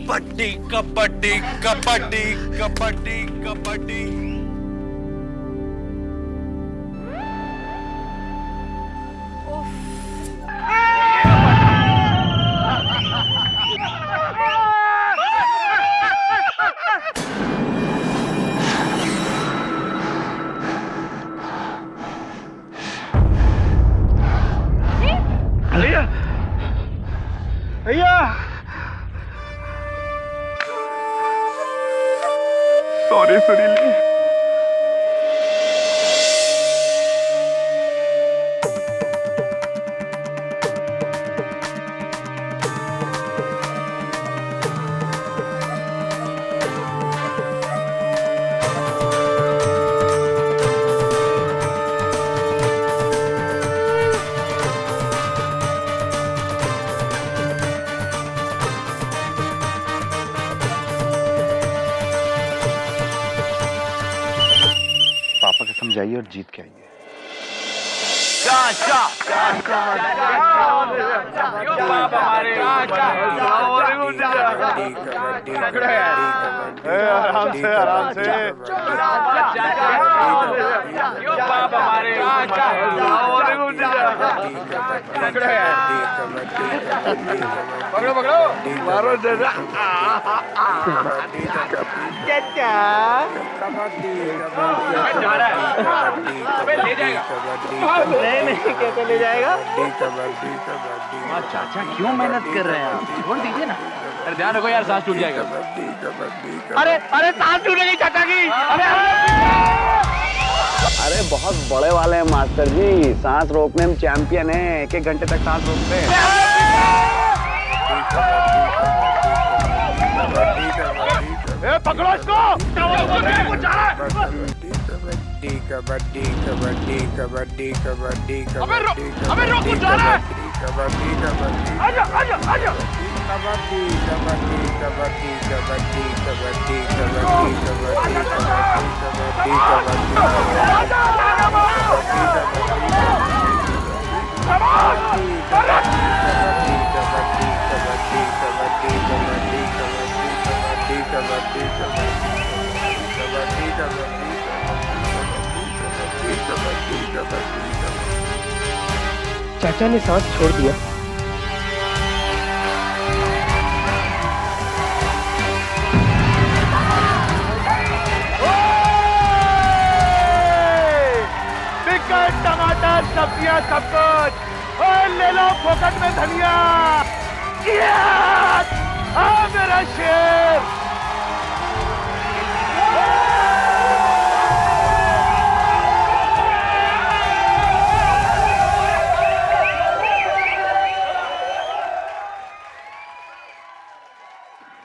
कबड्डी कबड्डी कबड्डी कबड्डी कबड्डी। भैया सॉरी सुनील। पापा के समझाइए और जीत के आइए। आराम से आराम से। पकड़ो पकड़ो मारो दादा। चाचा ले जाएगा। नहीं कैसे ले जाएगा? चाचा क्यों मेहनत कर रहे हैं आप? छोड़ दीजिए ना। अरे ध्यान रखो यार, सांस टूट जाएगा। अरे अरे सांस टूटेगी चाचा की। अरे बहुत बड़े वाले हैं मास्टर जी, सांस रोकने में चैंपियन हैं। 1-1 घंटे तक सांस रोकते हैं। पकड़ो इसको। कबड्डी कबड्डी कबड्डी कबड्डी कबड्डी अबे रोक जा रहा है। कबड्डी कबड्डी आजा आजा आजा। कबड्डी कबड्डी कबड्डी कबड्डी कबड्डी कबड्डी कबड्डी चाचा ने सांस छोड़ दिया। चिकन टमाटर सब्जियां सब कुछ और ले लो फोकट में धनिया। मेरा शेर।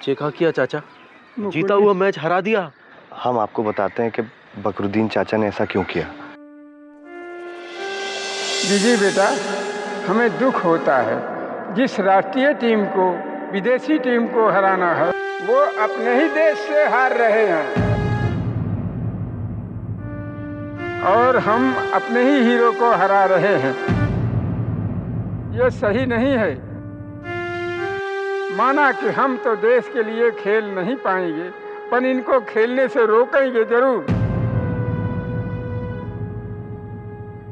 चेखा किया चाचा, जीता हुआ मैच हरा दिया। हम आपको बताते हैं कि बकरुद्दीन चाचा ने ऐसा क्यों किया। जी बेटा, हमें दुख होता है जिस राष्ट्रीय टीम को विदेशी टीम को हराना है वो अपने ही देश से हार रहे हैं और हम अपने ही हीरो को हरा रहे हैं। ये सही नहीं है। माना कि हम तो देश के लिए खेल नहीं पाएंगे पर इनको खेलने से रोकेंगे जरूर।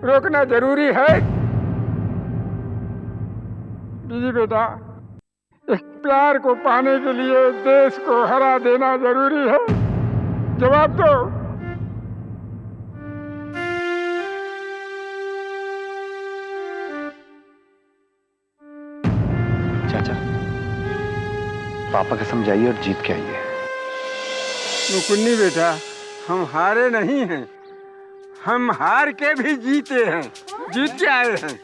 रोकना जरूरी है। जी बेटा, एक प्यार को पाने के लिए देश को हरा देना जरूरी है। जवाब दो। चाचा पापा के समझाइए और जीत के आइए। मुकुन्नी बेटा, हम हारे नहीं हैं, हम हार के भी जीते हैं, जीत के आए हैं।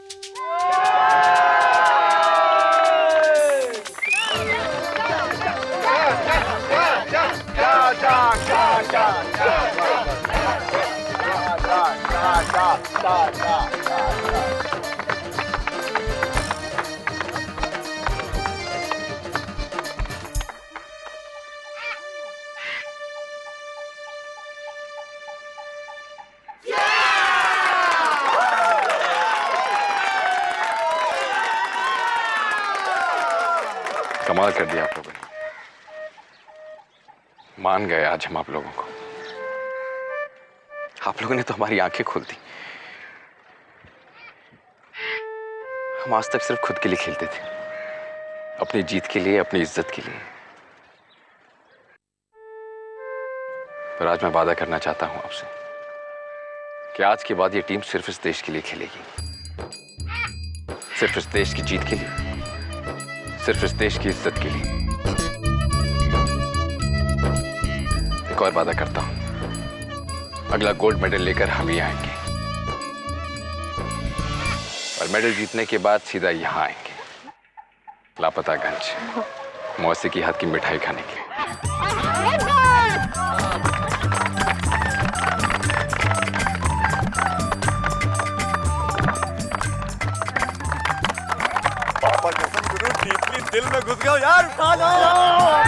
कमाल कर दिया आप लोगों ने। मान गए आज हम आप लोगों को। आप लोगों ने तो हमारी आंखें खोल दी। हम आज तक सिर्फ खुद के लिए खेलते थे, अपनी जीत के लिए, अपनी इज्जत के लिए। पर आज मैं वादा करना चाहता हूं आपसे कि आज के बाद ये टीम सिर्फ इस देश के लिए खेलेगी, सिर्फ इस देश की जीत के लिए, सिर्फ इस देश की इज्जत के लिए। एक और वादा करता हूं, अगला गोल्ड मेडल लेकर हम ही आएंगे और मेडल जीतने के बाद सीधा यहां आएंगे, लापतागंज, मौसी की हाथ की मिठाई खाने के लिए। पापा कसम गुरु डीपली दिल में घुस गया यार। उठा जाओ।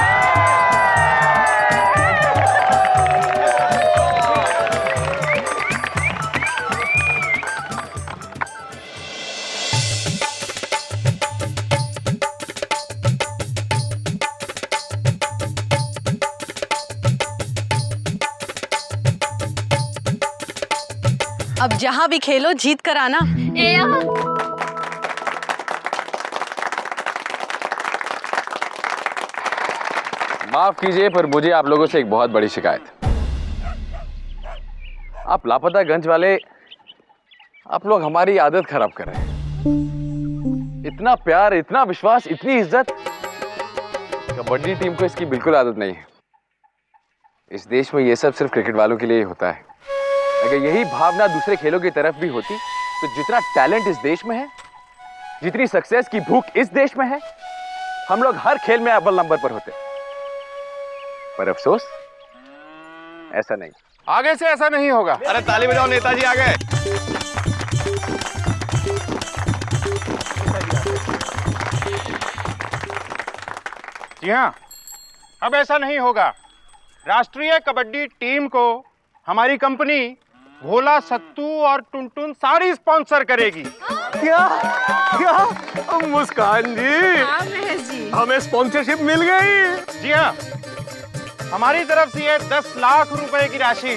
अब जहां भी खेलो जीत कर आना। माफ कीजिए पर मुझे आप लोगों से एक बहुत बड़ी शिकायत। आप लापतागंज वाले, आप लोग हमारी आदत खराब कर रहे हैं। इतना प्यार, इतना विश्वास, इतनी इज्जत, कबड्डी टीम को इसकी बिल्कुल आदत नहीं है। इस देश में ये सब सिर्फ क्रिकेट वालों के लिए ही होता है। अगर यही भावना दूसरे खेलों की तरफ भी होती तो जितना टैलेंट इस देश में है, जितनी सक्सेस की भूख इस देश में है, हम लोग हर खेल में अव्वल नंबर पर होते। पर अफसोस ऐसा नहीं। आगे से ऐसा नहीं होगा। अरे ताली बजाओ, नेताजी आ गए। जी हाँ, अब ऐसा नहीं होगा। राष्ट्रीय कबड्डी टीम को हमारी कंपनी भोला, सत्तू और टुनटुन साड़ी स्पॉन्सर करेगी। क्या क्या मुस्कान जी, हमें स्पॉन्सरशिप मिल गई। जी हाँ, हमारी तरफ से ये 10 लाख रुपए की राशि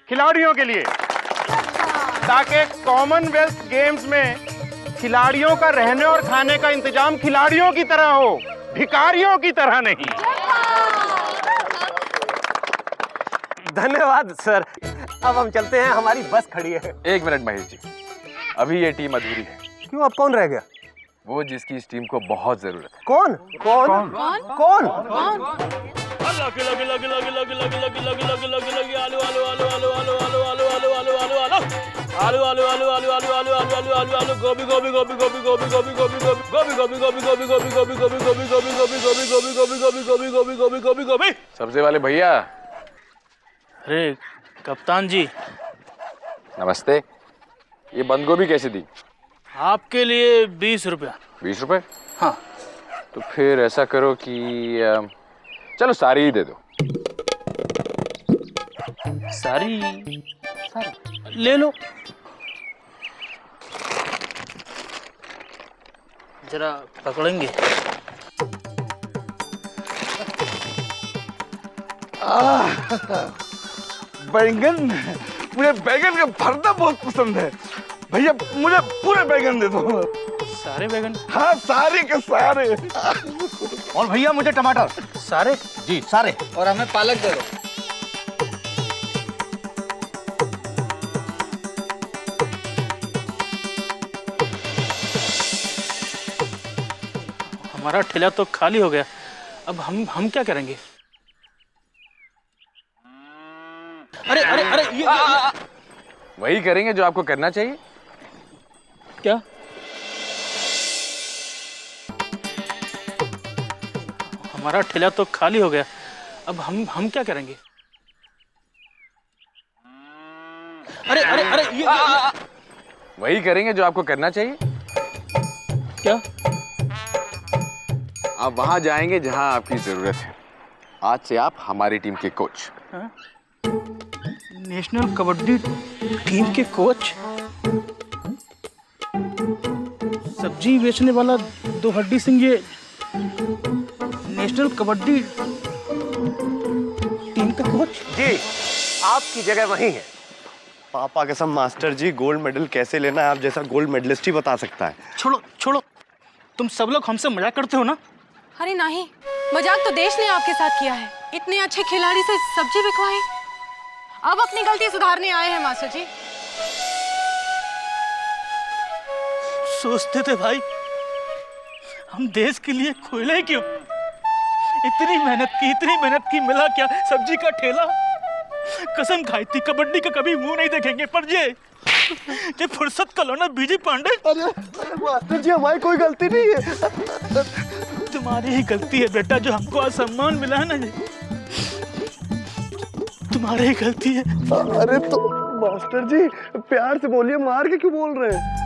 खिलाड़ियों के लिए, ताकि कॉमनवेल्थ गेम्स में खिलाड़ियों का रहने और खाने का इंतजाम खिलाड़ियों की तरह हो, भिखारियों की तरह नहीं। धन्यवाद सर। अब हम चलते हैं, हमारी बस खड़ी है। एक मिनट महेश जी, अभी ये टीम अधूरी है। क्यों, अब कौन रह गया? वो जिसकी इस टीम को बहुत जरूरत है। कौन कौन कौन? सबसे वाले भैया। अरे कप्तान जी, नमस्ते। ये बंद गोभी कैसे दी? आपके लिए 20 रुपया। 20 रुपए? हाँ। तो फिर ऐसा करो कि चलो सारी ही दे दो। सारी ले लो। जरा पकड़ेंगे। बैंगन, मुझे बैंगन का भरता बहुत पसंद है भैया, मुझे पूरे बैंगन दे दो। सारे बैगन? हाँ, सारे के सारे। और भैया मुझे टमाटर। सारे? जी सारे। और हमें पालक दे दो। हमारा ठेला तो खाली हो गया, अब हम क्या करेंगे? अरे अरे अरे ये वही करेंगे जो आपको करना चाहिए। क्या? हमारा ठेला तो खाली हो गया, अब हम क्या करेंगे? अरे अरे अरे ये वही करेंगे जो आपको करना चाहिए। क्या? आप वहां जाएंगे जहां आपकी जरूरत है। आज से आप हमारी टीम के कोच। हाँ? नेशनल कबड्डी टीम के कोच? सब्जी बेचने वाला दो हड्डी सिंह ये नेशनल कबड्डी टीम का कोच। जी आपकी जगह वही है। पापा कसम मास्टर जी, गोल्ड मेडल कैसे लेना है आप जैसा गोल्ड मेडलिस्ट ही बता सकता है। छोड़ो छोड़ो, तुम सब लोग हमसे मजाक करते हो ना। अरे नहीं, मजाक तो देश ने आपके साथ किया है। इतने अच्छे खिलाड़ी से सब्जी बिकवाई। अब अपनी गलती सुधारने आए हैं मास्टर जी। सोचते थे भाई हम देश के लिए खोले क्यों? इतनी मेहनत की मिला क्या सब्जी का ठेला। कसम खाई थी कबड्डी का कभी मुंह नहीं देखेंगे, पर ये फुर्सत का लौना बीजी पांडे। अरे मास्टर जी हमारी कोई गलती नहीं है। तुम्हारी ही गलती है बेटा, जो हमको आज सम्मान मिला है ना, ये तुम्हारी ही गलती है। अरे तो मास्टर जी प्यार से बोलिए, मार के क्यों बोल रहे हैं?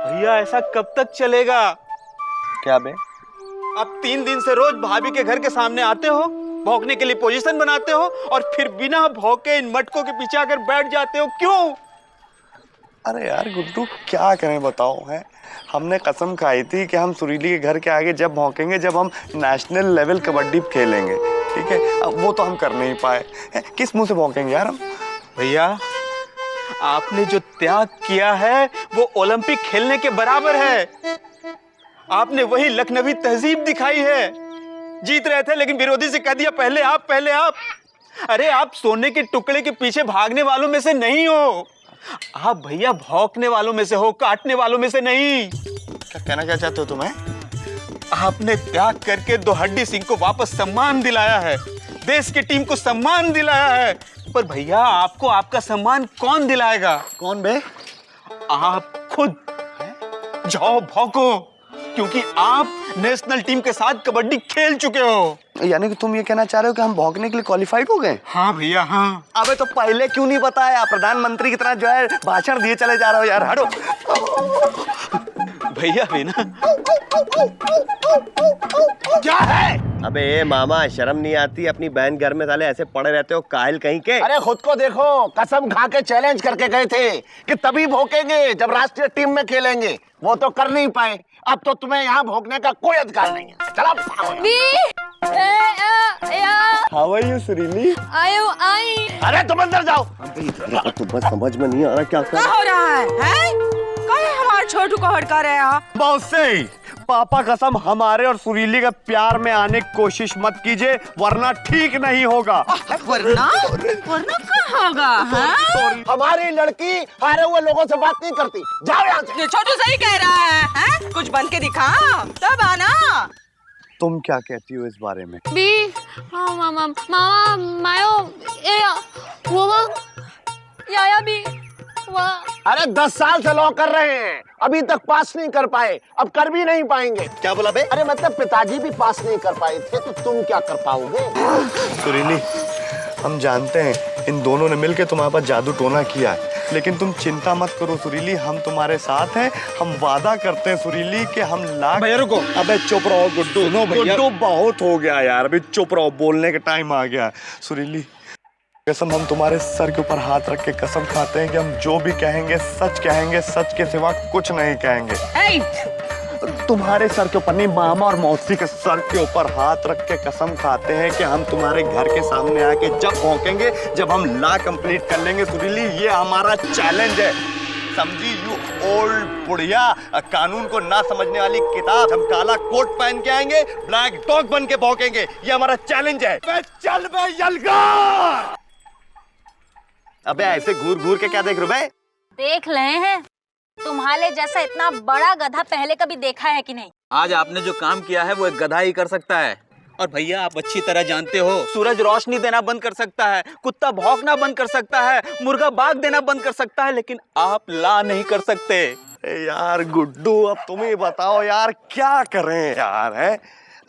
भैया ऐसा कब तक चलेगा? क्या बे? आप 3 दिन से रोज भाभी के घर के सामने आते हो, भौंकने के लिए पोजीशन बनाते हो और फिर बिना भौंके इन मटकों के पीछे आकर बैठ जाते हो, क्यों? अरे यार गुड्डू क्या करें बताओ, है हमने कसम खाई थी कि हम सुरीली के घर के आगे जब भौंकेंगे जब हम नेशनल लेवल कबड्डी खेलेंगे, ठीक है? अब वो तो हम कर नहीं पाए, किस मुंह से भौंकेंगे यार हम? भैया आपने जो त्याग किया है वो ओलंपिक खेलने के बराबर है। आपने वही लखनवी तहजीब दिखाई है। जीत रहे थे लेकिन विरोधी से कह दिया पहले आप, पहले आप। अरे आप सोने के टुकड़े के पीछे भागने वालों में से नहीं हो, आप भैया भौंकने वालों में से हो, काटने वालों में से नहीं। क्या कहना क्या चाहते हो तुम्हें? आपने त्याग करके दो हड्डी सिंह को वापस सम्मान दिलाया है, देश की टीम को सम्मान दिलाया है, पर भैया आपको आपका सम्मान कौन दिलाएगा? कौन बे? आप खुद जाओ भौंको, क्योंकि आप नेशनल टीम के साथ कबड्डी खेल चुके हो। यानी कि तुम ये कहना चाह रहे हो कि हम भौंकने के लिए क्वालिफाइड हो गए? हाँ भैया हाँ। अबे तो पहले क्यों नहीं बताया? प्रधानमंत्री की तरह जो है भाषण दिए चले जा रहे हो यार, हटो। भैया भी ना। क्या है? अबे मामा शर्म नहीं आती? अपनी बहन घर में साले ऐसे पड़े रहते हो काहिल कहीं के। अरे खुद को देखो, कसम खा के चैलेंज करके गए थे कि तभी भौंकेंगे जब राष्ट्रीय टीम में खेलेंगे, वो तो कर नहीं पाए। अब तो तुम्हें यहाँ भौंकने का कोई अधिकार नहीं है। चलो हाउ आर यू सुरीली? आई। अरे तुम अंदर जाओ। तो बस समझ में नहीं आ रहा क्या क्या हो रहा है? कहीं हमारे छोटू को हड़का रहे हो? बहुत सही। पापा कसम हमारे और सुरीली के प्यार में आने की कोशिश मत कीजिए, वरना ठीक नहीं होगा। वरना क्या होगा? हमारी लड़की हारे हुए लोगों से बात नहीं करती। जाओ यहाँ से। ये छोटू सही कह रहा है? कुछ बन के दिखा तब आना। तुम क्या कहती हो इस बारे में? याया भी। अरे 10 साल से लॉ कर रहे हैं, अभी तक पास नहीं कर पाए, अब कर भी नहीं पाएंगे। क्या बोला बे? अरे मतलब पिताजी भी पास नहीं कर पाए थे, तो तुम क्या कर पाओगे? सुरीली हम जानते हैं इन दोनों ने मिलकर तुम्हारे पास जादू टोना किया है, लेकिन तुम चिंता मत करो सुरीली, हम तुम्हारे साथ हैं। हम वादा करते हैं सुरीली कि हम लाख। भैया रुको। अबे चुप रहो गुड्डू। गुड्डू बहुत हो गया यार, अभी चुप रहो, बोलने का टाइम आ गया। सुरीली कसम हम तुम्हारे सर के ऊपर हाथ रख के कसम खाते हैं कि हम जो भी कहेंगे सच कहेंगे, सच के सिवा कुछ नहीं कहेंगे। तुम्हारे सर के ऊपर नहीं, मामा और मौसी के सर के ऊपर हाथ रख के कसम खाते हैं कि हम तुम्हारे घर के सामने आके जब भौंकेंगे, जब हम ला कंप्लीट कर लेंगे सुरीली, ये हमारा चैलेंज है। समझी यू ओल्ड बुढ़िया, कानून को ना समझने वाली किताब। हम काला कोट पहन के आएंगे, ब्लैक डॉग बन के भौंकेंगे, ये हमारा चैलेंज है। चल बे यलगार। अबे ऐसे घूर घूर के क्या देख रहे हो? देख रहे हैं, तुम्हारे जैसा इतना बड़ा गधा पहले कभी देखा है कि नहीं? आज आपने जो काम किया है वो एक गधा ही कर सकता है। और भैया आप अच्छी तरह जानते हो, सूरज रोशनी देना बंद कर सकता है, कुत्ता भौंकना बंद कर सकता है, मुर्गा बाग देना बंद कर सकता है, लेकिन आप ला नहीं कर सकते। यार गुड्डू, अब तुम ही बताओ यार क्या करें यार, है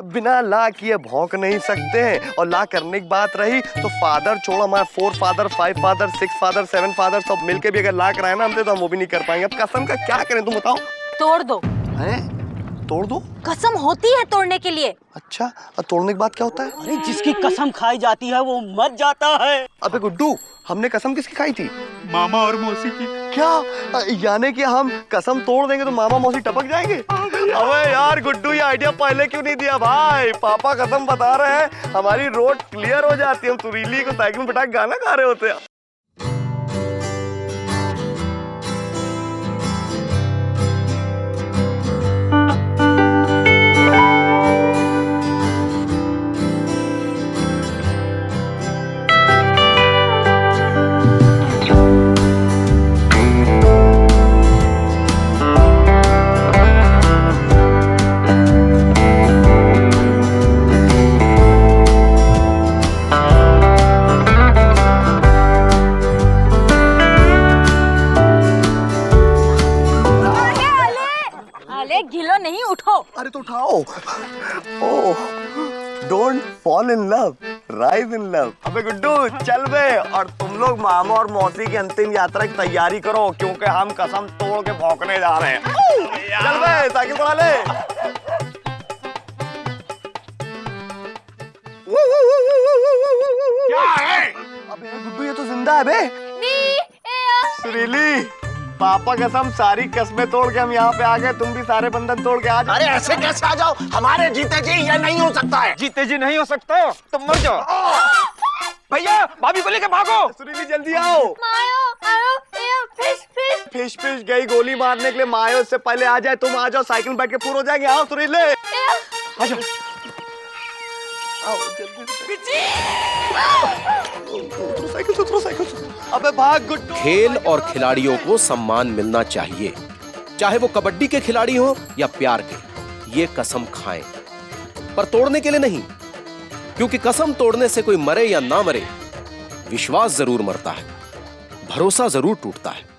बिना ला किए भौंक नहीं सकते। और ला करने की बात रही तो फादर छोड़ो, हमारे 4 फादर 5 फादर 6 फादर 7 फादर सब मिलके भी अगर ला कराए ना हमसे तो हम वो भी नहीं कर पाएंगे। अब कसम का क्या करें तुम बताओ? तोड़ दो। हैं? तोड़ दो? कसम होती है तोड़ने के लिए। अच्छा, और तोड़ने के बाद क्या होता है? अरे जिसकी कसम खाई जाती है वो मर जाता है। अबे गुड्डू, हमने कसम किसकी खाई थी? मामा और मौसी की। क्या यानी कि हम कसम तोड़ देंगे तो मामा मौसी टपक जाएंगे? अबे यार गुड्डू, ये आइडिया पहले क्यों नहीं दिया भाई? पापा कसम बता रहे हैं, हमारी रोड क्लियर हो जाती है, हम सुरीली को साइकिल में बिठा के गाना गा रहे होते हैं। घिलो नहीं, उठो। अरे तो उठाओ। Oh, don't fall in love, rise in love. अबे गुड्डू चल बे, और तुम लोग मामा और मौसी की अंतिम यात्रा की तैयारी करो, क्योंकि हम कसम तोड़ के भौंकने जा रहे हैं। चल बे, साइकिल चला ले। क्या है? अबे गुड्डू, ये तो जिंदा है बे। सुरीली, पापा कसम सारी कस्में तोड़ के हम यहाँ पे आ गए, तुम भी सारे बंधन तोड़ के आ जाओ। अरे ऐसे कैसे आ जाओ? हमारे जीते जी ये नहीं हो सकता है। जीते जी नहीं हो सकता, तुम मर जाओ। भैया भाभी को लेके भागो। सुरीली जल्दी आओ। फिश फिश गई गोली मारने के लिए, मायो इससे पहले आ जाए। तुम आ जाओ, साइकिल में बैठ के पूरा हो जाएंगे। आओ सुरीली, आ जाओ। आओ जल्दी से। साइकिल से उतरो, साइकिल से। अबे भाग गुड्डू। खेल और खिलाड़ियों को सम्मान मिलना चाहिए, चाहे वो कबड्डी के खिलाड़ी हो या प्यार के। ये कसम खाएं, पर तोड़ने के लिए नहीं, क्योंकि कसम तोड़ने से कोई मरे या ना मरे, विश्वास जरूर मरता है, भरोसा जरूर टूटता है।